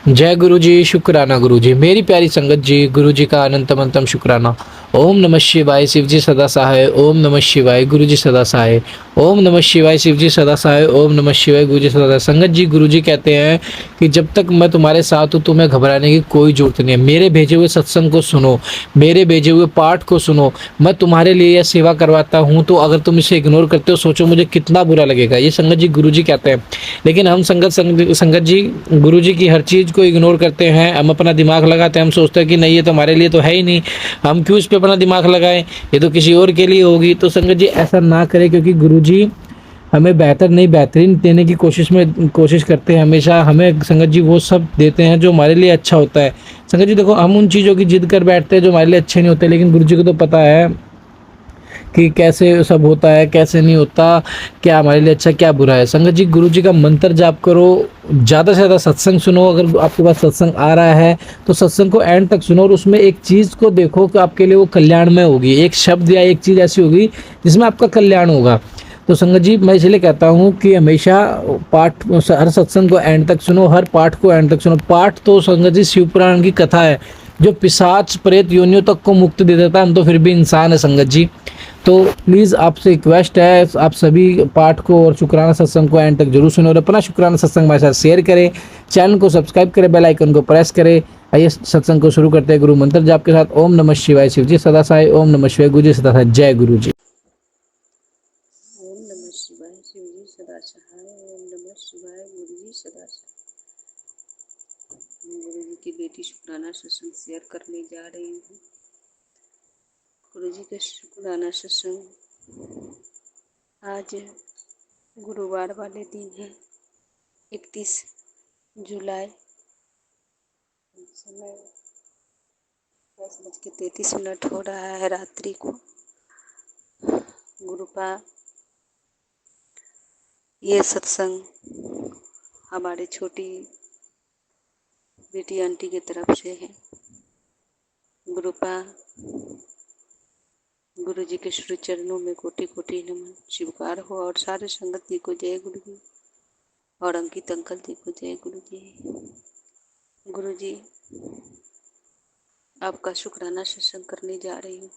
जय गुरु जी। शुक्राना गुरु जी। मेरी प्यारी संगत जी, गुरु जी का अनंतम अंतम शुक्राना। ओम नमः शिवाय। शिव जी सदा सहाय। ओम नमः शिवाय। गुरु जी सदा सहाय। ओम नमः शिवाय। शिव जी सदा सहाय। ओम नमः शिवाय। गुरु जी सदा सहाय। संगत जी, गुरु जी कहते हैं कि जब तक मैं तुम्हारे साथ हूँ तुम्हें घबराने की कोई जरूरत नहीं है। मेरे भेजे हुए सत्संग को सुनो, मेरे भेजे हुए पाठ को सुनो। मैं तुम्हारे लिए यह सेवा करवाता हूँ, तो अगर तुम इसे इग्नोर करते हो सोचो मुझे कितना बुरा लगेगा। ये संगत जी गुरु जी कहते हैं। लेकिन हम संगत जी गुरु जी की हर चीज़ को इग्नोर करते हैं। हम अपना दिमाग लगाते हैं, हम सोचते हैं कि नहीं ये तो हमारे लिए तो है ही नहीं, हम क्यों इस पे अपना दिमाग लगाएं, ये तो किसी और के लिए होगी। तो संगत जी ऐसा ना करें, क्योंकि गुरु जी हमें बेहतर नहीं बेहतरीन देने की कोशिश करते हैं। हमेशा हमें संगत जी वो सब देते हैं जो हमारे लिए अच्छा होता है। संगत जी देखो, हम उन चीज़ों की जिद कर बैठते हैं जो हमारे लिए अच्छे नहीं होते, लेकिन गुरु जी को तो पता है कि कैसे सब होता है कैसे नहीं होता, क्या हमारे लिए अच्छा क्या बुरा है। संगत जी गुरु जी का मंत्र जाप करो, ज़्यादा से ज़्यादा सत्संग सुनो। अगर आपके पास सत्संग आ रहा है तो सत्संग को एंड तक सुनो, और उसमें एक चीज़ को देखो कि आपके लिए वो कल्याणमय होगी। एक शब्द या एक चीज़ ऐसी होगी जिसमें आपका कल्याण होगा। तो संगत जी मैं इसलिए कहता हूँ कि हमेशा पाठ, हर सत्संग को एंड तक सुनो, हर पाठ को एंड तक सुनो। पाठ तो संगत जी शिव पुराण की कथा है जो पिशाच प्रेत योनियों तक को मुक्ति दे देता है। हम तो फिर भी इंसान है संगत जी। तो प्लीज़ आपसे रिक्वेस्ट है, आप सभी पाठ को और शुक्राना सत्संग को एंड तक जरूर सुनो, और अपना शुक्राना सत्संग हमारे साथ शेयर करें, चैनल को सब्सक्राइब करें, बेल आइकन को प्रेस करें। आइए सत्संग को शुरू करते हैं गुरु मंत्र जाप के साथ। ओम नमः शिवाय। शिव जी सदा सहाय। ओम नमः शिवाय। गुरु जी सदा सहाय। जय गुरु जी। ओम नमः शिवाय। शिव जी सदा सहाय। ओम नमः शिवाय। गुरु जी सदा सहाय। गुरु जी की बेटी शुक्राना सत्संग शेयर करने जा रही हूँ। गुरु जी का शुक्राना सत्संग आज गुरुवार वाले दिन है, 31 जुलाई। समय 10:33 हो रहा है रात्रि को। गुरुपा ये सत्संग हमारी छोटी बेटी आंटी की तरफ से है। गुरुपा गुरु जी के श्री चरणों में कोटि कोटि नमन स्वीकार हो, और सारे संगत जी को जय गुरु जी, और अंकित अंकल जी को जय गुरु जी। गुरु जी आपका शुक्राना सत्संग करने जा रही हूँ।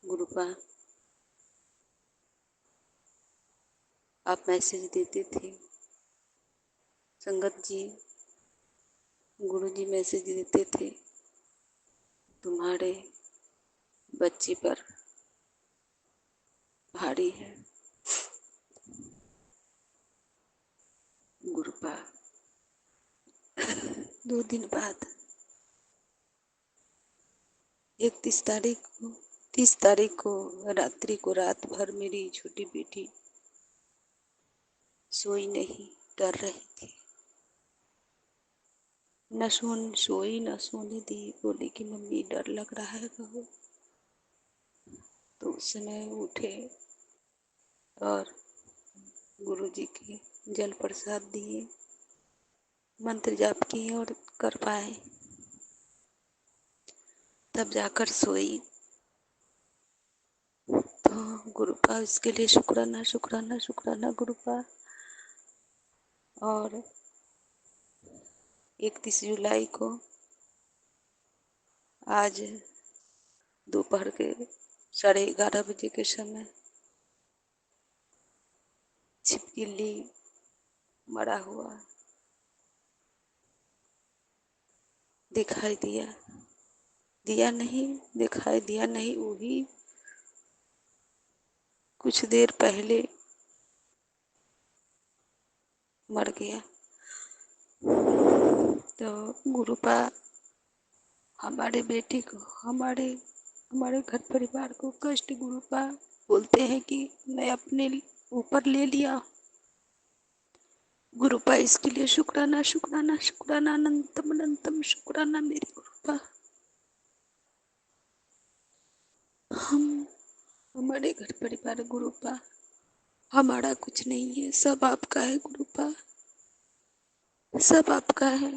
गुरुपा आप मैसेज देते थे संगत जी, गुरु जी मैसेज देते थे तुम्हारे बच्चे पर भारी है। गुरुपा 2 दिन बाद 30 तारीख को रात्रि को रात भर मेरी छोटी बेटी सोई नहीं, डर रही थी। सोई न सोने दी, बोली कि मम्मी डर लग रहा है कहो। तो उस समय उठे और गुरु जी की जल प्रसाद दिए, मंत्र जाप किए और कर पाए, तब जाकर सोई। तो गुरुपा इसके लिए शुक्राना शुक्राना शुक्राना गुरुपा। और 31 जुलाई को आज दोपहर के 11:30 बजे के समय छिपकली मरा हुआ दिखाई दिया नहीं, वही कुछ देर पहले मर गया। तो गुरुपा हमारे बेटी को, हमारे घर परिवार को कष्ट गुरुपा बोलते हैं कि मैं अपने ऊपर ले लिया। गुरुपा इसके लिए शुक्राना शुक्राना शुक्राना अनंतम अनंतम शुक्राना मेरी गुरुपा। हमारे घर परिवार गुरुपा, हमारा कुछ नहीं है, सब आपका है गुरुपा, सब आपका है।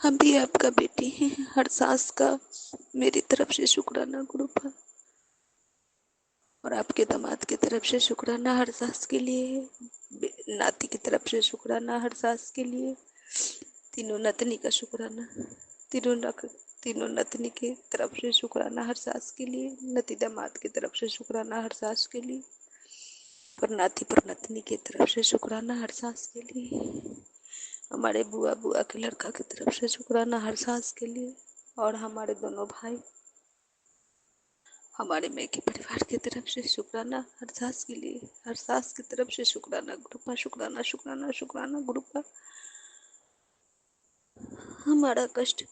हम भी आपका बेटी हैं। हर सास का मेरी तरफ से शुक्राना गुरुपा। और आपके दामाद की तरफ से शुक्राना हर सास के लिए, नाती की तरफ से शुक्राना हर सास के लिए, तीनों नतनी का शुक्राना, तीनों नतनी की तरफ से शुक्राना हर सास के लिए, नती दामाद की तरफ से शुक्राना हर सास के लिए, पर नाती पर नतनी की तरफ से शुक्राना हर सास के लिए, हमारे बुआ के लड़का की तरफ से शुक्राना हर सास के लिए, और हमारे दोनों भाई, हमारे मैके परिवार की तरफ से शुक्राना हर सास के लिए, हर सास की तरफ से शुक्राना गुरुपा, शुक्राना शुक्राना शुक्राना गुरुपा। हमारा कष्ट,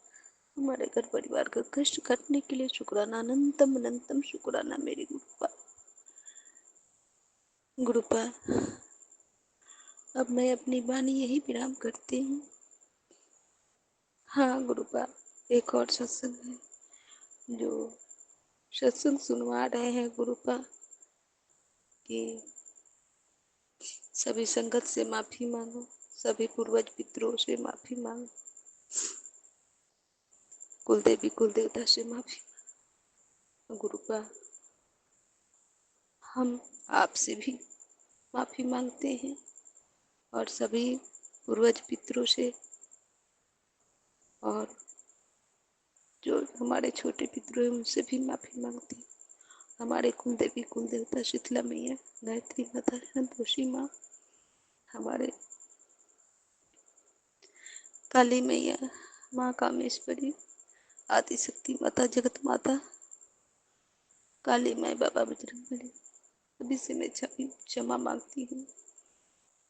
हमारे घर परिवार का कष्ट काटने के लिए शुक्राना, अनंतम अनंतम शुक्राना मेरी गुरुपा। गुरुपा, अब मैं अपनी वाणी यही विराम करती हूँ। हाँ गुरुपा, एक और सत्संग है जो सत्संग सुनवा रहे हैं गुरुपा कि सभी संगत से माफी मांगो, सभी पूर्वज पितरों से माफी मांगो, कुल देवी कुल देवता से माफी मांगो। गुरुपा, हम आपसे भी माफी मांगते हैं और सभी पूर्वज पितरों से, और जो हमारे छोटे पितरों हैं उनसे भी माफी मांगते हैं। हमारे कुल देवी कुल देवता शीतला मैया, गायत्री माता, संतोषी माँ, हमारे काली मैया, माँ कामेश्वरी, आदिशक्ति माता, जगत माता, काली माई, बाबा बजरंगबली, सभी से मैं क्षमा मांगती हूँ।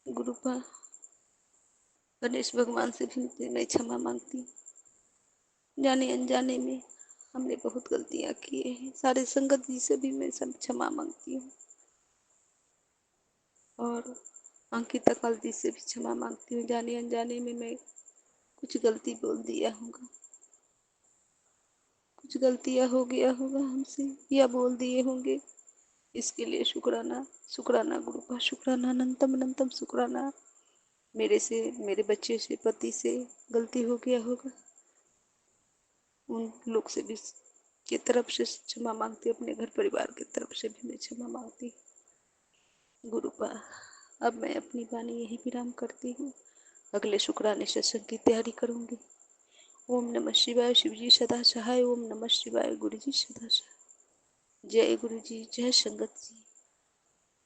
गुरुपा, गणेश भगवान से भी मैं क्षमा मांगती हूँ। जाने अनजाने में हमने बहुत गलतियाँ की हैं। सारे संगत जी से भी मैं सब क्षमा मांगती हूँ, और अंकिता कल्दी से भी क्षमा मांगती हूँ। जाने अनजाने में मैं कुछ गलती बोल दिया होगा, कुछ गलतियाँ हो गया होगा हमसे, या बोल दिए होंगे, इसके लिए शुक्राना, शुक्राना गुरुपा, शुक्राना अनंतम अनंतम शुक्राना। मेरे से, मेरे बच्चे से, पति से गलती हो गया होगा, उन लोग से भी की तरफ से क्षमा मांगती, अपने घर परिवार की तरफ से भी मैं क्षमा मांगती। गुरुपा, अब मैं अपनी वाणी यही विराम करती हूँ। अगले शुक्राने सत्संग की तैयारी करूंगी। ओम नमः शिवाय, शिव जी सदा सहाय। ओम नमः शिवाय, गुरु जी सदा सहाय। जय गुरु जी, जय संगत जी।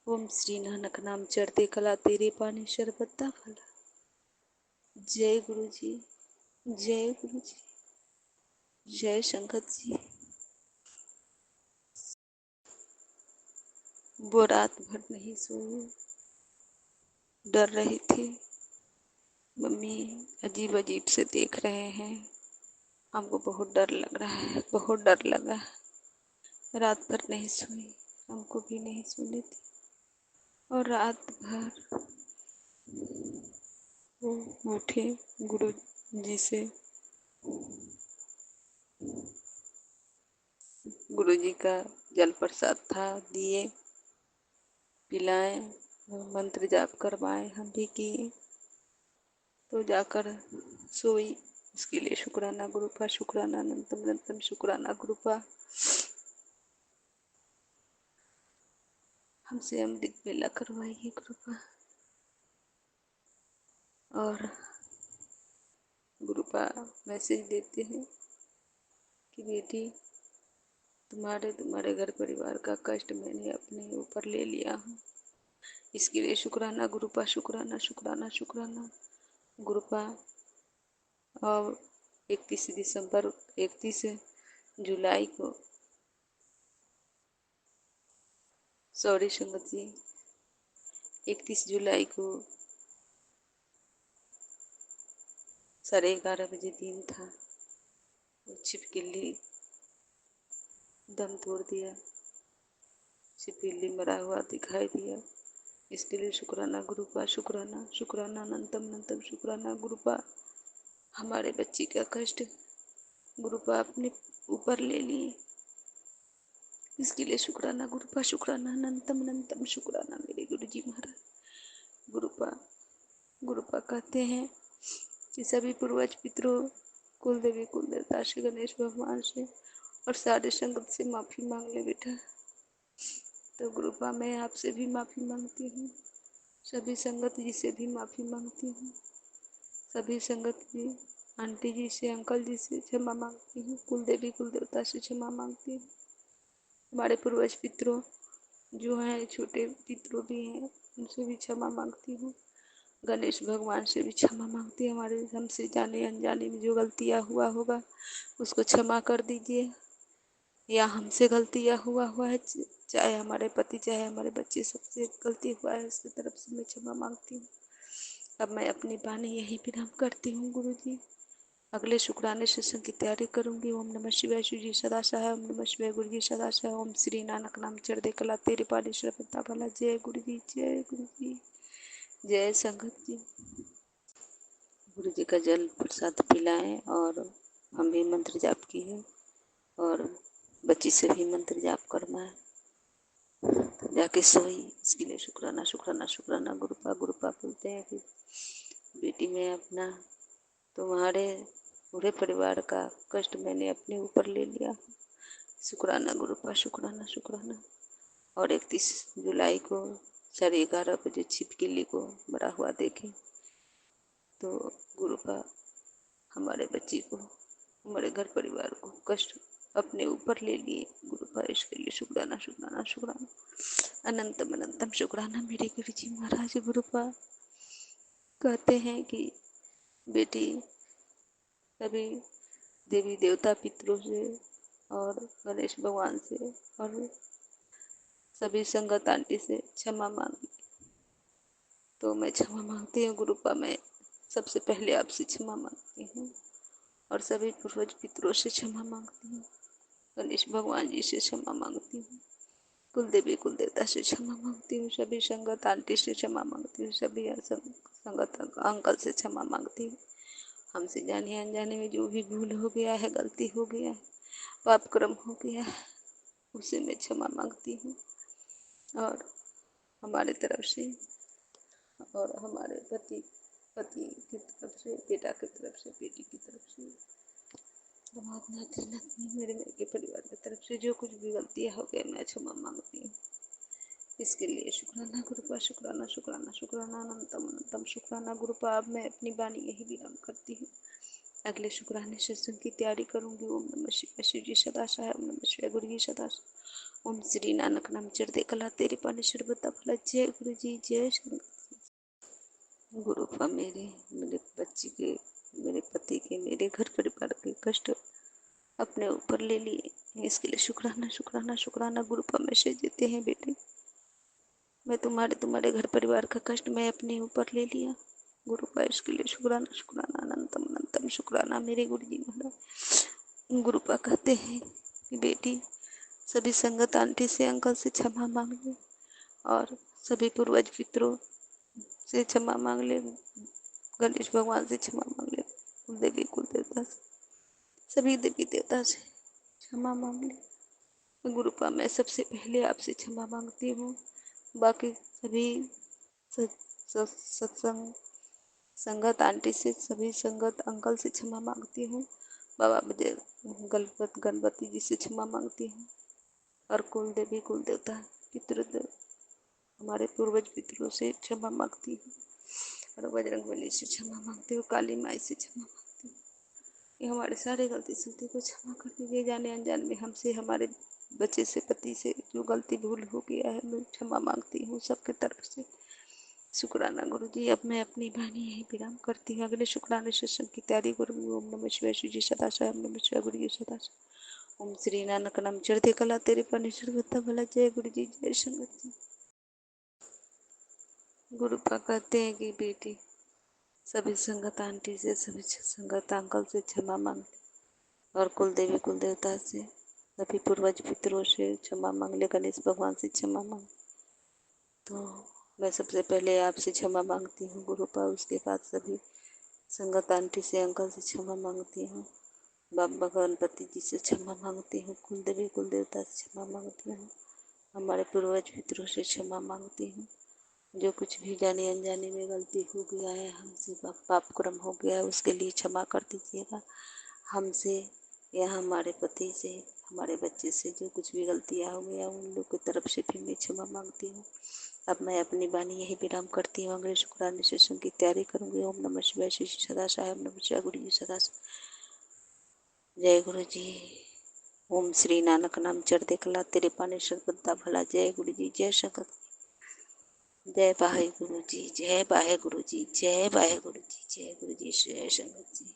ओम श्री नानक नाम चढ़ते कला, तेरे पानी शरबत्ता फला। जय गुरु जी, जय गुरु जी, जय संगत जी। वो रात भर नहीं सोए, डर रही थी, मम्मी अजीब अजीब से देख रहे हैं, हमको बहुत डर लग रहा है, बहुत डर लगा। रात भर नहीं सोई, हमको भी नहीं सोने दी, और रात भर वो उठे, गुरु जी से, गुरु जी का जल प्रसाद था, दिए, पिलाए, मंत्र जाप करवाए, हम भी किए, तो जाकर सोई। इसके लिए शुक्राना गुरुपा, शुक्राना अनंतम अनंतम शुक्राना गुरुपा। हमसे अमृत बेला करवाइए गुरुपा, और गुरुपा मैसेज देते हैं कि बेटी, तुम्हारे घर परिवार का कष्ट मैंने अपने ऊपर ले लिया हूँ। इसके लिए शुक्राना गुरुपा, शुक्राना शुक्राना शुक्राना गुरुपा। और 31 जुलाई को, सॉरी संगत जी, 31 जुलाई को 11:30 बजे दिन था, छिपकली दम तोड़ दिया, छिपकली मरा हुआ दिखाई दिया। इसके लिए शुक्राना गुरुपा, शुक्राना शुक्राना अनंतम अनंतम शुक्राना गुरुपा। हमारे बच्ची का कष्ट गुरुपा अपने ऊपर ले लिए, इसके लिए शुक्राना गुरुपा, शुक्राना अनंतम अनंतम शुक्राना मेरे गुरु जी महाराज। गुरुपा, गुरुपा कहते हैं कि सभी पूर्वज पितरों, कुल देवी कुल देवता श्री गणेश भगवान से और सारे संगत से माफी मांग ले बेटा। तो गुरुपा मैं आपसे भी माफ़ी मांगती हूँ, सभी संगत जी से भी माफ़ी मांगती हूँ, सभी संगत जी आंटी जी से, अंकल जी से क्षमा मांगती हूँ, कुल देवी कुल देवता से क्षमा मांगती हूँ, हमारे पूर्वज पितरों जो हैं, छोटे पितरों भी हैं, उनसे भी क्षमा मांगती हूँ, गणेश भगवान से भी क्षमा मांगती हूँ, हमारे हमसे जाने अनजाने में जो गलतियाँ हुआ होगा उसको क्षमा कर दीजिए, या हमसे गलतियाँ हुआ है, चाहे हमारे पति चाहे हमारे बच्चे, सबसे गलती हुआ है उसकी तरफ से मैं क्षमा मांगती हूँ। अब मैं अपनी वाणी यही विराम करती हूँ गुरु जी, अगले शुक्राने सत्संग की तैयारी करूंगी। ओम नमः शिवाय, शिव जी सदा सहाय। ओम नमः शिवाय, गुरु जी सदा सहाय। ओम श्री नानक नाम चढ़ कला तेरे पाले श्रद्धा भला। जय गुरु जी, जय गुरु जी, जय संगत जी। गुरु जी का जल प्रसाद पिलाएं और हम भी मंत्र जाप की है और बच्ची से भी मंत्र जाप करवाएं, तो जाके सोई। इसके लिए शुक्राना शुक्राना शुक्राना। गुरुपा गुरुपा बोलते हैं कि बेटी मैं अपना तुम्हारे पूरे परिवार का कष्ट मैंने अपने ऊपर ले लिया। शुक्राना गुरुपा, शुक्राना शुक्राना। और 31 जुलाई को 11:30 बजे छिपकली को मरा हुआ देखें, तो गुरुपा हमारे बच्ची को, हमारे घर परिवार को कष्ट अपने ऊपर ले लिए। गुरुपा इसके लिए शुक्राना शुक्राना शुक्राना, अनंतम अनंतम शुक्राना मेरे गुरु जी महाराज। गुरुपा कहते हैं कि बेटी सभी देवी देवता पितरों से और गणेश भगवान से और सभी संगत आंटी से क्षमा मांगी, तो मैं क्षमा मांगती हूँ गुरुपा। मैं सबसे पहले आपसे क्षमा मांगती हूँ और सभी पूर्वज पितरों से क्षमा मांगती हूँ, गणेश भगवान जी से क्षमा मांगती हूँ, कुल देवी कुल देवता से क्षमा मांगती हूँ, सभी संगत आंटी से क्षमा मांगती हूँ, सभी संगत अंकल से क्षमा मांगती हूँ। हमसे जाने अनजाने में जो भी भूल हो गया है, गलती हो गया है, पाप कर्म हो गया है, उसे मैं क्षमा मांगती हूँ। और हमारे तरफ से और हमारे पति की तरफ से, बेटा की तरफ से, बेटी की तरफ से, दामाद नाती नातनी, मेरे के परिवार की तरफ से जो कुछ भी गलतियाँ हो गई मैं क्षमा मांगती हूँ। इसके लिए शुक्राना गुरुपा, शुक्राना शुक्राना शुक्राना, अनंतम अनंतम शुक्राना गुरुपा। अब मैं अपनी वाणी यही विराम करती हूँ, अगले शुक्राने सत्संग की तैयारी करूंगी। ओम नमः शिवाय, शिव जी सदा सहाय। ओम नमः शिवाय, गुरु जी सदा सहाय। ओम श्री नानक नाम चढ़ते कला तेरे पाने सर्वदा भला। जय गुरु जी, जय शंकर। गुरुपा मेरे बच्ची के, मेरे पति के, मेरे घर परिवार के कष्ट अपने ऊपर ले लिए, इसके लिए शुक्राना शुक्राना शुक्राना। गुरुपा मैसेज देते हैं बेटे, मैं तुम्हारे घर परिवार का कष्ट मैं अपने ऊपर ले लिया। गुरुपा इसके लिए शुक्राना शुक्राना, अनंतम अनंतम शुक्राना मेरे गुरु जी महाराज। गुरुपा कहते हैं कि बेटी सभी संगत आंटी से, अंकल से क्षमा मांग ले और सभी पूर्वज पितरों से क्षमा मांग ले, गणेश भगवान से क्षमा मांग ले, कुल देवी कुल देवता से, सभी देवी देवता से क्षमा मांग ले। गुरुपा मैं सबसे पहले आपसे क्षमा मांगती हूँ, बाकी सभी सत्संग संगत आंटी से, सभी संगत अंकल से क्षमा मांगती हूँ, बाबा मुझे गणपति जी से क्षमा मांगती हूँ और कुल देवी कुल देवता पितृदेव हमारे पूर्वज पितरों से क्षमा मांगती हूँ और बजरंगबली से क्षमा मांगती हूँ, काली माई से क्षमा मांगती हूँ। ये हमारे सारे गलती सलती को क्षमा कर दीजिए, जाने अनजान में हमसे, हमारे बच्चे से, पति से जो गलती भूल हो गया है मैं क्षमा मांगती हूँ सबके तरफ से। शुक्राना गुरु जी। अब मैं अपनी वाणी यही विराम करती हूँ, अगले शुक्राने सत्संग की तैयारी करूँगी। ओम नमः शिवाय, शिव जी सदा सहाय। ओम नमः शिवाय, गुरु जी सदा सहाय। ओम श्री नानक नाम चढ़ते कला तेरे पानी सर्वदा भला। जय गुरु जी, जय संगत जी। गुरुपा कहते हैं कि बेटी सभी संगत आंटी से, सभी संगत अंकल से क्षमा मांग और कुल देवी कुल देवता से, सभी पूर्वज पितरों से क्षमा मांग ले, गणेश भगवान से क्षमा मांग। तो मैं सबसे पहले आपसे क्षमा मांगती हूँ गुरुपा, उसके बाद सभी संगत आंटी से, अंकल से क्षमा मांगती हूँ, बाबा गणपति जी से क्षमा मांगती हूँ, कुल देवी कुल देवता से क्षमा मांगती हूँ, हमारे पूर्वज पितरों से क्षमा मांगती हूँ। जो कुछ भी जाने अनजाने में गलती हो गया है हमसे, पाप कर्म हो गया है, उसके लिए क्षमा कर दीजिएगा। हमसे या हमारे पति से, हमारे बच्चे से जो कुछ भी गलतियाँ हो गया उन लोग की तरफ से भी मैं क्षमा मांगती हूँ। अब मैं अपनी वाणी यही विराम करती हूँ। अंग्रेज शुक्राने सेशन की तैयारी करूँगी। ओम नमः शिवाय, श्री श्री सदा साई, ओम नमः शिवाय, गुरु जी सदा साई। जय गुरु जी। ओम श्री नानक नाम चढ़ कला तेरे पाने सर्वदा भला। जय गुरु जी, जय संगत, जय वाहे गुरु जी, जय वाहे गुरु जी, जय वाहे गुरु जी, जय गुरु जी, जय संगत जी।